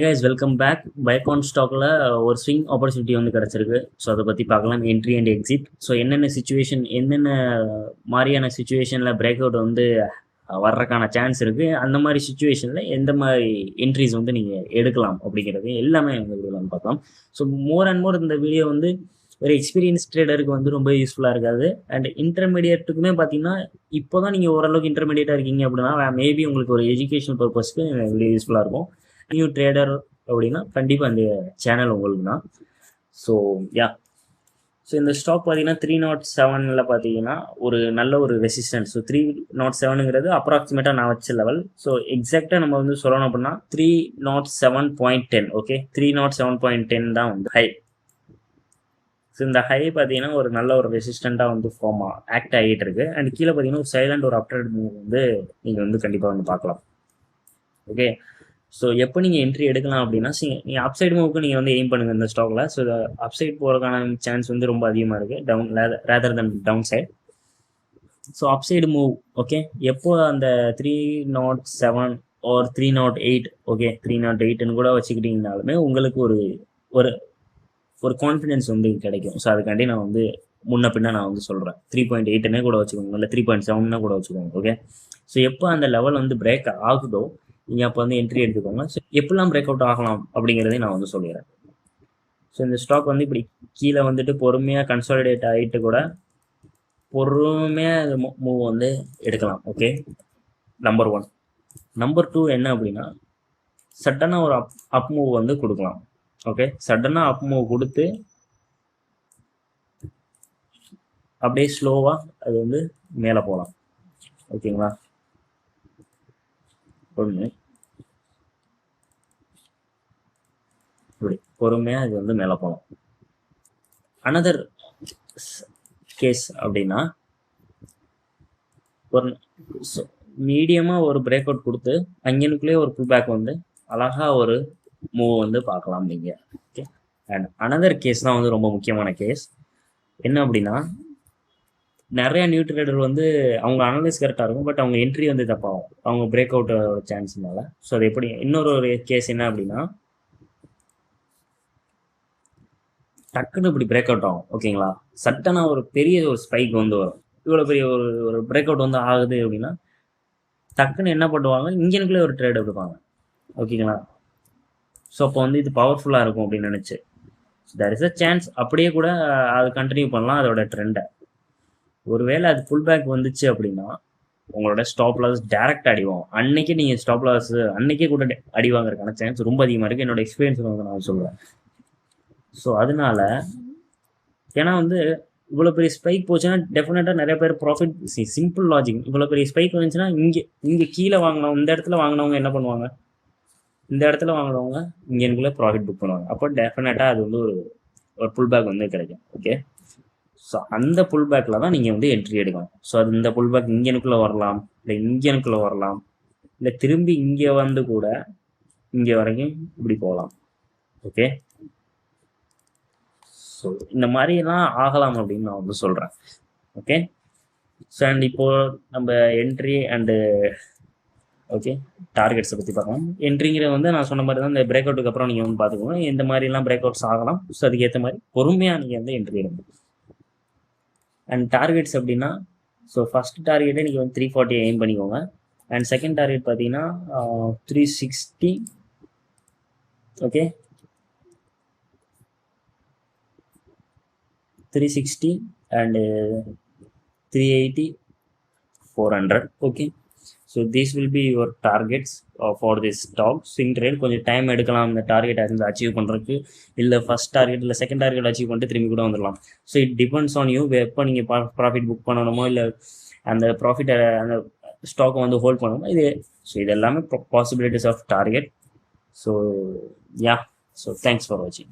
Guys welcome back. Biocon ஸ்டாக்ல ஒரு swing opportunity வந்து கிடச்சிருக்கு. ஸோ அதை பற்றி பார்க்கலாம். Entry and exit. ஸோ என்னென்ன மாதிரியான சுச்சுவேஷனில் பிரேக் அவுட் வந்து வர்றதுக்கான சான்ஸ் இருக்குது, அந்த மாதிரி சுச்சுவேஷனில் எந்த மாதிரி என்ட்ரிஸ் வந்து நீங்கள் எடுக்கலாம் அப்படிங்கிறது எல்லாமே இந்த வீடியோவில் வந்து பார்க்கலாம். ஸோ மோர் அண்ட் மோர் இந்த வீடியோ வந்து ஒரு எக்ஸ்பீரியன்ஸ் ட்ரேடருக்கு வந்து ரொம்ப யூஸ்ஃபுல்லாக இருக்காது. அண்ட் இன்டர்மீடியட்டுக்குமே பார்த்தீங்கன்னா இப்போ தான் நீங்கள் ஓரளவுக்கு இன்டர்மீடியட்டாக இருக்கீங்க அப்படின்னா மேபி உங்களுக்கு ஒரு எஜுகேஷன் பர்பஸ்க்கு இந்த வீடியோ யூஸ்ஃபுல்லாக இருக்கும். நியூ ட்ரேடர் அப்படின்னா கண்டிப்பாக அந்த சேனல் உங்களுக்கு தான். ஸோ யா ஸோ இந்த ஸ்டாக் பார்த்தீங்கன்னா 307 பார்த்தீங்கன்னா ஒரு நல்ல ஒரு ரெசிஸ்டன்ஸ். ஸோ 307ங்கிறது அப்ராக்சிமேட்டாக நான் வச்ச லெவல். ஸோ எக்ஸாக்டாக நம்ம வந்து சொல்லணும் அப்படின்னா 307.10. ஓகே, 307.10 தான் வந்து ஹை. ஸோ இந்த ஹை பார்த்தீங்கன்னா ஒரு நல்ல ஒரு ரெசிஸ்டண்ட்டாக வந்து ஆக்ட் ஆகிட்டு இருக்கு. அண்ட் கீழே பார்த்தீங்கன்னா ஒரு சைலண்ட் ஒரு அப்ட்ரேட் மூவ் வந்து நீங்கள் வந்து கண்டிப்பாக வந்து பார்க்கலாம். ஓகே, ஸோ எப்போ நீங்கள் என்ட்ரி எடுக்கலாம் அப்படின்னா நீங்கள் அப்சைட் மூவுக்கு நீங்கள் வந்து எய்ம் பண்ணுங்கள் இந்த ஸ்டாக்ல. ஸோ அப்சைட் போகிறதுக்கான சான்ஸ் வந்து ரொம்ப அதிகமாக இருக்குது, down rather than down side. So upside move okay எப்போ அந்த 307 ஆர் 308, ஓகே 308ன்னு கூட வச்சுக்கிட்டீங்கனாலுமே உங்களுக்கு ஒரு ஒரு ஒரு கான்ஃபிடென்ஸ் வந்து கிடைக்கும். ஸோ அதுக்காண்டி நான் வந்து முன்ன பின்ன நான் வந்து சொல்கிறேன். 3.8னே கூட வச்சுக்கோங்க, இல்லை 3.7 கூட வச்சுக்கோங்க. ஓகே, ஸோ எப்போ அந்த லெவல் வந்து பிரேக் ஆகுதோ நீங்கள் அப்போ வந்து என்ட்ரி எடுத்துக்கோங்க. ஸோ எப்படிலாம் பிரேக் அவுட் ஆகலாம் அப்படிங்கிறதையும் நான் வந்து சொல்லிடுறேன். ஸோ இந்த ஸ்டாக் வந்து இப்படி கீழே வந்துட்டு பொறுமையாக கன்சாலிடேட் ஆகிட்டு கூட பொறுமையாக மூவ் வந்து எடுக்கலாம். Okay, number 1. நம்பர் 2 என்ன அப்படின்னா சடனாக ஒரு அப் மூவ் வந்து கொடுக்கலாம். ஓகே, சடனாக அப் மூவ் கொடுத்து அப்படியே ஸ்லோவாக அது வந்து மேலே போகலாம். ஓகேங்களா, ஒன்று இப்படி பொறுமையாக இது வந்து மேலே போகலாம். அனதர் கேஸ் அப்படின்னா ஒரு மீடியமாக ஒரு பிரேக் அவுட் கொடுத்து அங்கனுக்குள்ளேயே ஒரு புல் பேக் வந்து அழகாக ஒரு மூவ் வந்து பார்க்கலாம் நீங்கள். ஓகே, அண்ட் அனதர் கேஸ் தான் வந்து ரொம்ப முக்கியமான கேஸ். என்ன அப்படின்னா நிறைய நியூ ட்ரேடர் வந்து அவங்க அனலைஸ் கரெக்டாக இருக்கும், பட் அவங்க என்ட்ரி வந்து தப்பாகும் அவங்க பிரேக் அவுட் சான்ஸ்னால. ஸோ அது எப்படி இன்னொரு கேஸ் என்ன அப்படின்னா டக்குன்னு இப்படி பிரேக் அவுட் ஆகும். ஓகேங்களா, சட்டனாக ஒரு பெரிய ஒரு ஸ்பைக் வந்து வரும். இவ்வளோ பெரிய ஒரு பிரேக் அவுட் வந்து ஆகுது அப்படின்னா டக்குன்னு என்ன பண்ணுவாங்க, இங்கனுக்குள்ளே ஒரு ட்ரேட் எடுப்பாங்க. ஓகேங்களா, ஸோ அப்போ வந்து இது பவர்ஃபுல்லாக இருக்கும் அப்படின்னு நினச்சி தேர் இஸ் அ சான்ஸ் அப்படியே கூட அது கண்டினியூ பண்ணலாம் அதோட ட்ரெண்டை. ஒருவேளை அது ஃபுல் பேக் வந்துச்சு அப்படின்னா உங்களோட ஸ்டாப் லாஸ் டேரக்ட் அடிவாங்க. அன்னைக்கு நீங்கள் ஸ்டாப் லாஸ் அன்னைக்கே கூட அடி வாங்குறதுக்கான சான்ஸ் ரொம்ப அதிகமாக இருக்குது, என்னோட எக்ஸ்பீரியன்ஸ் வந்து நான் சொல்லுவேன். ஸோ அதனால ஏன்னா வந்து இவ்வளோ பெரிய ஸ்பைக் போச்சுன்னா டெஃபினட்டாக நிறைய பேர் ப்ராஃபிட். சிம்பிள் லாஜிக், இவ்வளோ பெரிய ஸ்பைக் வந்துச்சுன்னா இங்கே கீழே வாங்கினவங்க இந்த இடத்துல வாங்கினவங்க என்ன பண்ணுவாங்க, இந்த இடத்துல வாங்கினவங்க இங்கேனுக்குள்ளே ப்ராஃபிட் புக் பண்ணுவாங்க. அப்போ டெஃபினட்டாக அது வந்து ஒரு புல் பேக் வந்து கிடைக்கும். ஓகே, ஸோ அந்த புல் பேக்கில் தான் நீங்கள் வந்து என்ட்ரி எடுக்கணும். ஸோ அது இந்த புல் பேக் இங்கேனுக்குள்ளே வரலாம், இல்லை இங்கேனுக்குள்ளே வரலாம், இல்லை திரும்பி இங்கே வந்து கூட இங்கே வரைக்கும் இப்படி போகலாம். ஓகே, ஸோ இந்த மாதிரிலாம் ஆகலாம் அப்படின்னு நான் வந்து சொல்கிறேன். ஓகே, ஸோ அண்ட் இப்போது நம்ம என்ட்ரி அண்டு ஓகே டார்கெட்ஸை பற்றி பார்க்கலாம். என்ட்ரிங்கிற வந்து நான் சொன்ன மாதிரி தான் இந்த பிரேக் அவுட்டுக்கு அப்புறம் நீங்கள் வந்து பார்த்துக்கோங்க எந்த மாதிரிலாம் பிரேக் அவுட்ஸ் ஆகலாம். ஸோ அதுக்கேற்ற மாதிரி பொறுமையாக நீங்கள் வந்து என்ட்ரி எடுக்கணும். அண்ட் டார்கெட்ஸ் அப்படின்னா ஸோ ஃபஸ்ட் டார்கெட்டே நீங்கள் வந்து 340 எய்ம் பண்ணிக்கோங்க. அண்ட் செகண்ட் டார்கெட் பார்த்தீங்கன்னா 360. Okay, 360 and 380, 400. Okay, so these will be your targets for this stock. Swing trade கொஞ்சம் டைம் எடுக்கலாம் இந்த டார்கெட் அச்சீவ் பண்ணுறதுக்கு, இல்லை ஃபஸ்ட் டார்கெட் இல்லை செகண்ட் டார்கெட் அச்சீவ் பண்ணிட்டு திரும்பி கூட வந்துடலாம். So it depends on you எப்போ நீங்கள் ப்ராஃபிட் புக் பண்ணணுமோ இல்லை அந்த ப்ராஃபிட்டை அந்த ஸ்டாக்கை வந்து ஹோல்ட் பண்ணணுமோ ஸோ இது எல்லாமே possibilities of target. So yeah, so thanks for வாட்சிங்.